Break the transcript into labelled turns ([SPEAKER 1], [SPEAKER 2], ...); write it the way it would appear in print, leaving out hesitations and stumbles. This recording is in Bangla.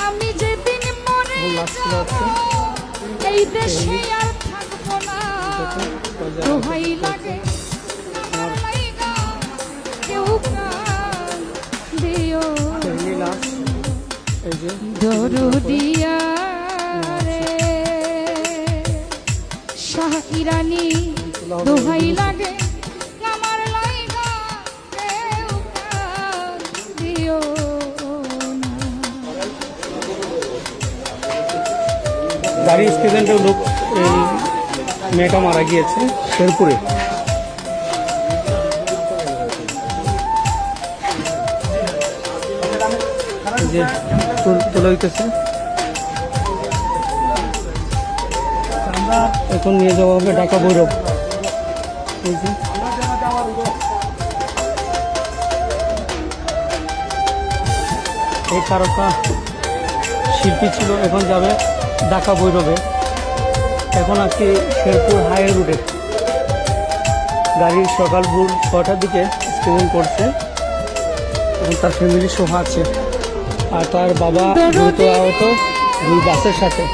[SPEAKER 1] আমি যেদিন মরে যাব এই দেশে আর থাকবো না দোহাই লাগে আমার লাইগা কেউ প্রাণ দিও দরদিয়া রে শাহ ইরানি দোহাই লাগে আমার লাইগা কেউ প্রাণ দিও না।
[SPEAKER 2] গাড়ি অ্যাক্সিডেন্টের লোক এই মেয়েটা মারা গিয়েছে শেরপুরে। যে তোলা হইতেছে এখন নিয়ে যাওয়া হবে ঢাকা ভৈরব। এই তারকা শিল্পী ছিল, এখন যাবে ঢাকা ভৈরবে। এখন আজকে শেরপুর হাই রোডে গাড়ি সকাল ভোর 6টার দিকে অ্যাক্সিডেন্ট করছে এবং তার ফ্যামিলি সহ আছে। আর তার বাবা দ্রুত আহত দুই বাসের সাথে।